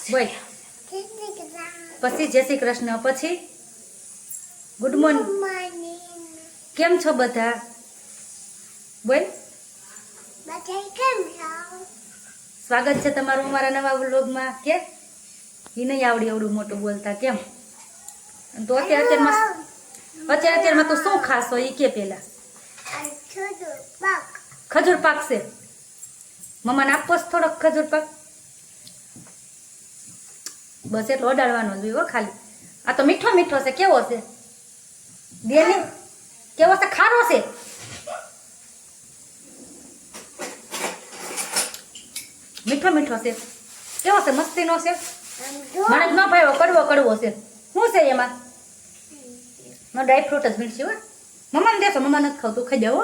બોલ પછી જય શ્રી કૃષ્ણ પછી ગુડ મોર્નિંગ કેમ છો બધા બોલ સ્વાગત છે તમારું અમારા નવા વ્લોગમાં કે ઈ નહીં આવડી એવડું મોટું બોલતા કેમ તો અત્યારમાં તો શું ખાશો ઈ કે પેલા ખજૂર પાક છે મમ્માને આપો થોડોક ખજૂર પાક બસ એટલો અડાડવાનો જ હો ખાલી આ તો મીઠો મીઠો છે કેવો છે દેની કેવો છે ખારો છે મીઠો મીઠો છે કેવો છે મસ્તીનો છે મને ન ભાવ્યો કડવો કડવો છે શું છે એમાં ડ્રાય ફ્રૂટ જ મીઠી હો મમ્માને દેશો મમ્મા નથી ખાવતું ખાઈ જાવ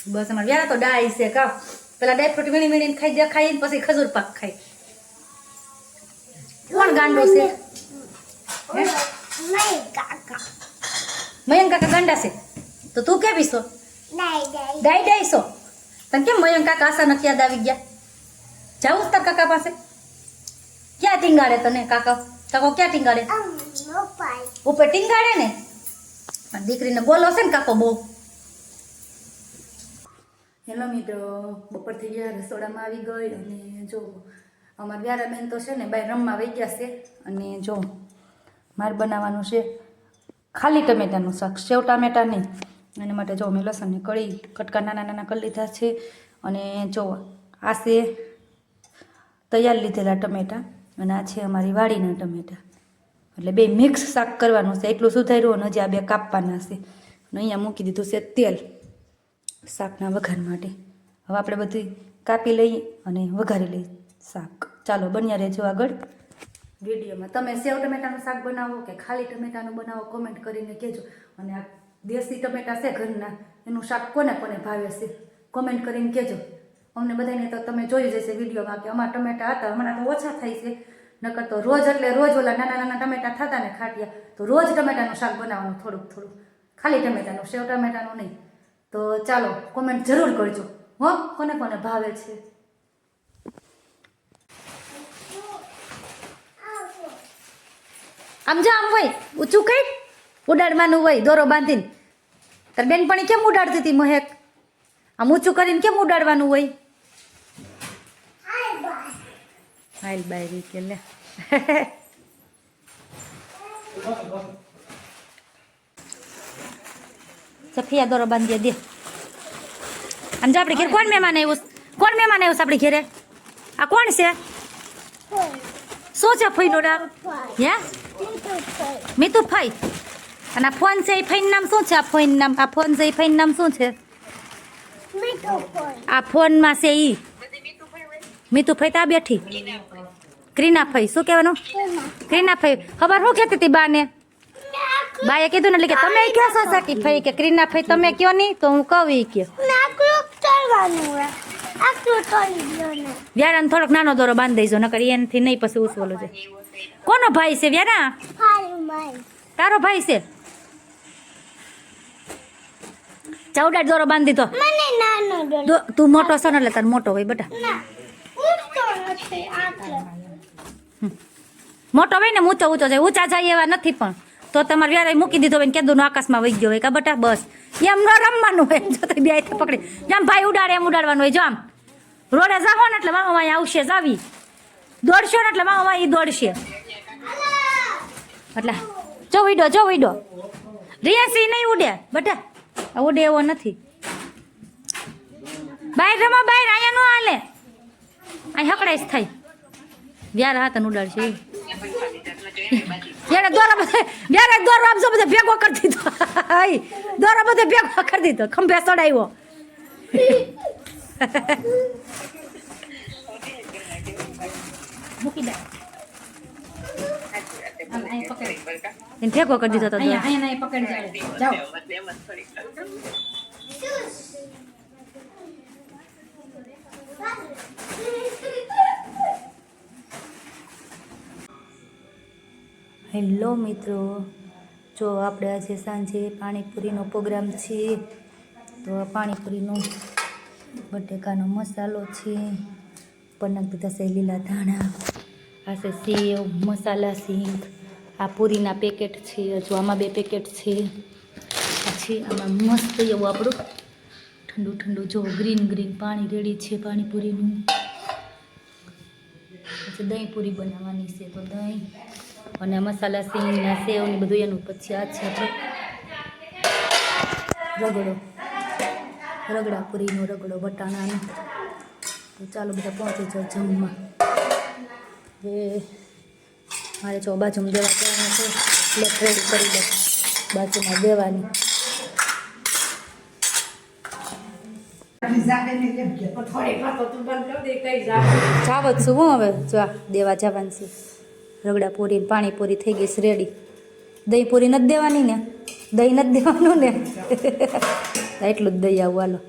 બસ અમારે વ્યારા તો ડાય છે કા પેલા ડ્રાય ફ્રૂટ વીણી વીણીને ખાઈ દે ખાઈને પછી ખજૂર પાક ખાય કોણ ગાંડો છે મયંક કાકા ગાંડા છે તો તું કેવી છો ડાઈ ડાઈ છો તને કેમ મયંક કાકા અચાનક યાદ આવી ગયા જાવું તાર કાકા પાસે ક્યાં ટીંગાડે તને કાકા કાકો ક્યાં ટીંગાડે ઉપર ટીંગાડે ને દીકરીને બોલો છે ને કાકો બહુ હેલો મિત્રો બપોર થઈ ગયા રસોડામાં આવી ગઈ અને જો અમારા વ્યારા બેન તો છે ને બાય રમવા વહી ગયા છે અને જો મારે બનાવવાનું છે ખાલી ટમેટાનું શાક સેવ ટામેટા નહીં એના માટે જો મેં લસણની કળી કટકા નાના નાના કરી લીધા છે અને જો આ છે તૈયાર લીધેલા ટમેટા અને આ છે અમારી વાડીના ટમેટા એટલે બે મિક્સ શાક કરવાનું છે એટલું સુધાર્યું અને હજી આ બે કાપવાના છે અને અહીંયા મૂકી દીધું છે તેલ શાકના વઘાર માટે હવે આપણે બધી કાપી લઈએ અને વઘારી લઈએ શાક ચાલો બન્યા રહેજો આગળ વિડીયોમાં તમે સેવ ટમેટાનું શાક બનાવો કે ખાલી ટમેટાનું બનાવો કોમેન્ટ કરીને કહેજો અને આ દેશી ટમેટા છે ઘરના એનું શાક કોને કોને ભાવે છે કોમેન્ટ કરીને કહેજો અમને બધાને તો તમે જોઈ જશે વિડીયોમાં કે અમારા ટમેટા હતા હમણાં તો ઓછા થાય છે નકર તો રોજ એટલે રોજ ઓલા નાના નાના ટમેટા થતા ને ખાટિયા તો રોજ ટમેટાનું શાક બનાવવાનું થોડુંક થોડુંક ખાલી ટમેટાનું સેવ ટમેટાનું નહીં તો ચાલો કોમેન્ટ જરૂર કરજો હો કોને કોને ભાવે છે આમ જા આમ હોય ઊંચું કઈ ઉડાડવાનું હોય દોરો બાંધીને તાર બેનપણી કેમ ઉડાડતી હતી મહેક આમ ઊંચું કરીને કેમ ઉડાડવાનું હોય હાલ બાય કે લે સફિયા દોરો બાંધી દે આમ જા આપણે ઘેર કોણ મહેમાન આવ્યું આપણી ઘેરે આ કોણ છે શું છે ફઈનું નામ હે મીતુ ફઈ અને આ ફોન છે એ ફઈનું નામ શું છે આ ફોન નામ આ ફોન છે એ ફઈનું નામ શું છે આ ફોનમાં છે ઈ મીતુ ફઈ તા બેઠી ક્રીના ફઈ શું કહેવાનું ક્રીના ફઈ ખબર શું કહેતી હતી બાને બાએ કીધું ને એટલે કે તમે ક્યાં સોસાયટી ફઈ કે ક્રીના ફઈ તમે કયો નહીં તો હું કહું ઈ કે વ્યારાને થોડોક નાનો દોરો બાંધી દઈજો નકર એનાથી નહીં પછી ઉસવલો છે કોનો ભાઈ છે વ્યારા તારો ભાઈ છે ચૌડાટ દોરો બાંધી દીધો તું મોટો છો ને એટલે તાર મોટો હોય બેટા મોટો હોય ને ઊંચો ઊંચો જાય ઊંચા જાય એવા નથી પણ તો તમારે વ્યારે મૂકી દીધો હોય કેદું આકાશમાં વહી ગયો હોય કા બેટા બસ એમ ન રમવાનું હોય જો બે હાથે પકડી જેમ ભાઈ ઉડાડે એમ ઉડાડવાનું હોય જો આમ રોડે જાવો ને એટલે મામા અહીં આવશે જ આવી દોડશો ને એટલે મામા અહીં દોડશે એટલે જો વિડો રિયાસી નહીં ઉડે બેટા ઉડે એવો નથી બહાર રમો બહાર અહીંયા નો હાલે અહીં હકડાઈશ થાય વ્યારા હાથ ઉડાડશે એને દોરા બધે વ્યારે દોરો આમ બધે ભેગો કરી દીધો દોરા બધે ભેગો કરી દીધો ખંભે ચડાવ્યો મૂકી દે એને ભેગો કરી દીધો તો અહીંયા પકડી જાઓ હેલો મિત્રો જો આપણે આજે સાંજે પાણીપુરીનો પ્રોગ્રામ છે તો પાણીપુરીનો બટેકાનો મસાલો છે ઉપર નાખી દીધા છે લીલા ધાણા આ છે સેવ મસાલા સિંગ, આ પૂરીના પેકેટ છે, જો આમાં 2 પેકેટ છે. પછી આમાં મસ્ત એવું આપણું ઠંડુ ઠંડુ જો ગ્રીન પાણી રેડી છે પાણીપુરીનું. પછી દહીં પૂરી બનાવવાની છે તો દહીં અને મસાલા સિંગના સેવ ને બધું એનું. પછી આ છે આપણે રગડા પૂરીનો રગડો વટાણાનો. તો ચાલો બધા પહોંચી જાઓ જમવા. એ મારે જો બાજુમાં દેવા જવાનું છે એટલે રેડી કરી દો બાજુમાં દેવાની. જાવ જ છું હું હવે જો દેવા જવાનું છે. રગડા પૂરી પાણીપુરી થઈ ગઈ છે રેડી. દહીં પૂરી નથી દેવાની ને, દહીં નથી દેવાનું ને એટલું જ દહીં આવું હાલો.